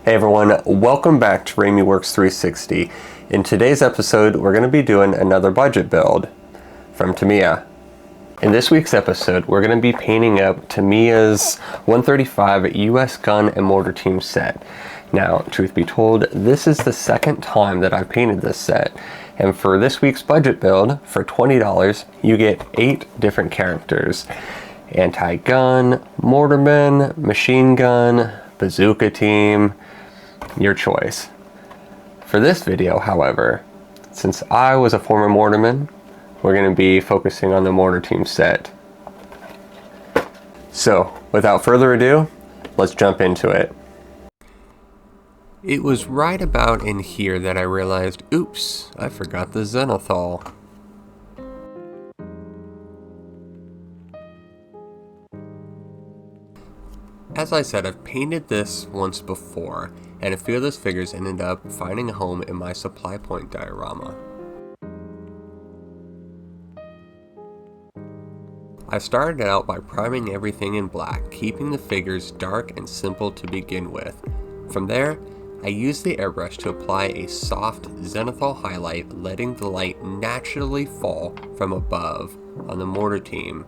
Hey everyone, welcome back to Ramey Works 360. In today's episode, we're going to be doing another budget build from Tamiya. In this week's episode, we're going to be painting up Tamiya's 135 U.S. gun and mortar team set. Now, truth be told, this is the second time that I've painted this set. And for this week's budget build, for $20, you get 8 different characters. Anti-gun, mortarman, machine gun, bazooka team, your choice. For this video, however, since I was a former mortarman, we're going to be focusing on the mortar team set. So, without further ado, let's jump into it. It was right about in here that I realized, oops, I forgot the zenithal. As I said, I've painted this once before, and a few of those figures ended up finding a home in my supply point diorama. I started out by priming everything in black, keeping the figures dark and simple to begin with. From there, I used the airbrush to apply a soft zenithal highlight, letting the light naturally fall from above on the mortar team,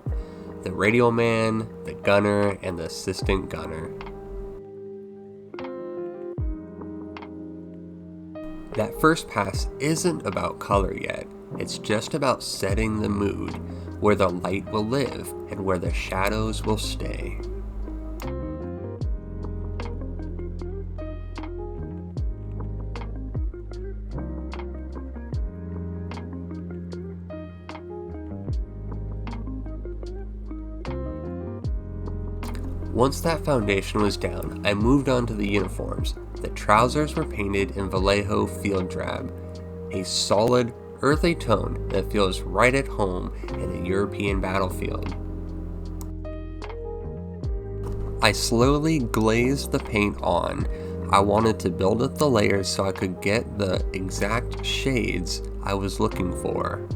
the radial man, the gunner, and the assistant gunner. That first pass isn't about color yet, it's just about setting the mood, where the light will live and where the shadows will stay. Once that foundation was down, I moved on to the uniforms. The trousers were painted in Vallejo field drab, a solid, earthy tone that feels right at home in a European battlefield. I slowly glazed the paint on. I wanted to build up the layers so I could get the exact shades I was looking for.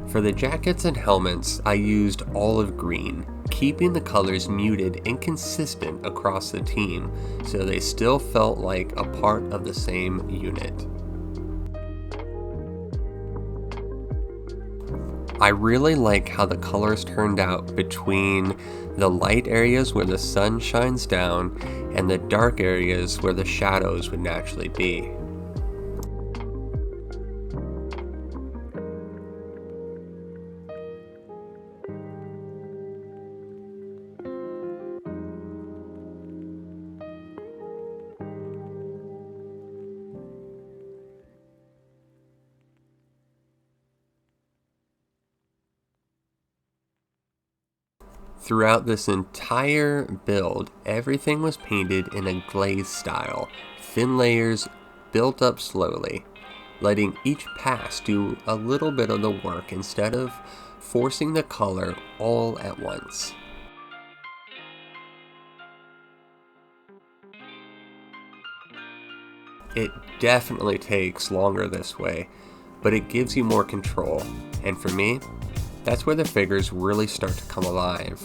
For the jackets and helmets, I used olive green, keeping the colors muted and consistent across the team, so they still felt like a part of the same unit. I really like how the colors turned out between the light areas where the sun shines down and the dark areas where the shadows would naturally be. Throughout this entire build, everything was painted in a glaze style, thin layers built up slowly, letting each pass do a little bit of the work instead of forcing the color all at once. It definitely takes longer this way, but it gives you more control, and for me, that's where the figures really start to come alive.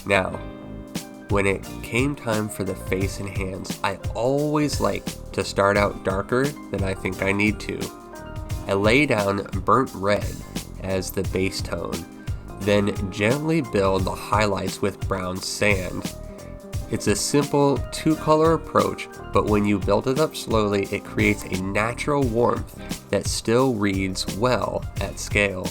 Now, when it came time for the face and hands, I always like to start out darker than I think I need to. I lay down burnt red as the base tone, Then gently build the highlights with brown sand. It's a simple two-color approach, but when you build it up slowly, it creates a natural warmth that still reads well at scale.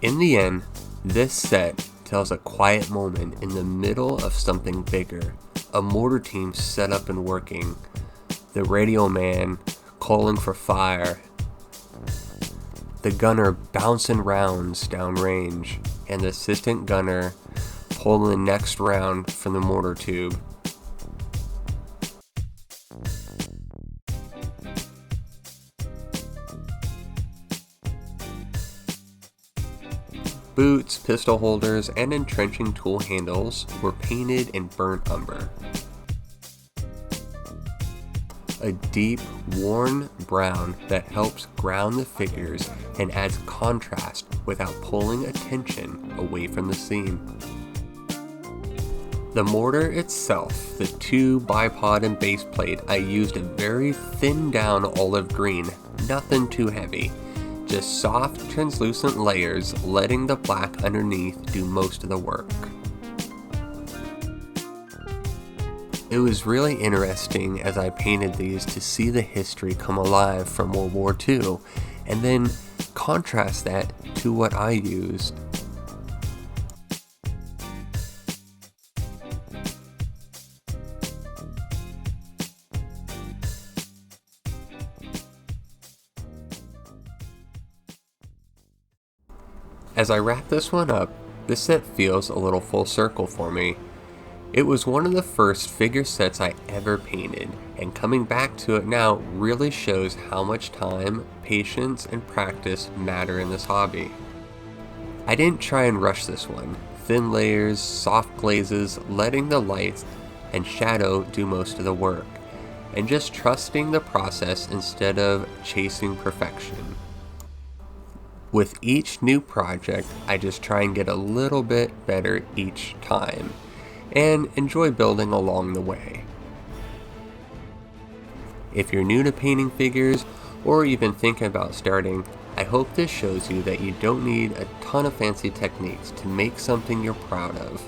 In the end, this set tells a quiet moment in the middle of something bigger. A mortar team set up and working. The radio man calling for fire. The gunner bouncing rounds downrange. And the assistant gunner pulling the next round from the mortar tube. Boots, pistol holders, and entrenching tool handles were painted in burnt umber. A deep, worn brown that helps ground the figures and adds contrast without pulling attention away from the scene. The mortar itself, the two bipod and base plate, I used a very thinned down olive green, nothing too heavy. Just soft, translucent layers, letting the black underneath do most of the work. It was really interesting as I painted these to see the history come alive from World War II, and then contrast that to what I used. As I wrap this one up, this set feels a little full circle for me. It was one of the first figure sets I ever painted, and coming back to it now really shows how much time, patience, and practice matter in this hobby. I didn't try and rush this one. Thin layers, soft glazes, letting the lights and shadow do most of the work, and just trusting the process instead of chasing perfection. With each new project, I just try and get a little bit better each time, and enjoy building along the way. If you're new to painting figures, or even thinking about starting, I hope this shows you that you don't need a ton of fancy techniques to make something you're proud of.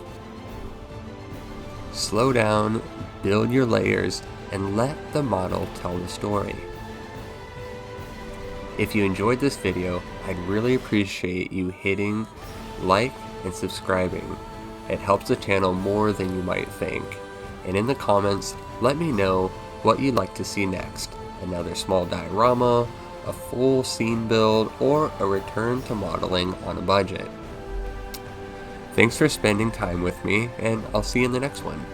Slow down, build your layers, and let the model tell the story. If you enjoyed this video, I'd really appreciate you hitting like and subscribing. It helps the channel more than you might think. And in the comments, let me know what you'd like to see next. Another small diorama, a full scene build, or a return to modeling on a budget. Thanks for spending time with me, and I'll see you in the next one.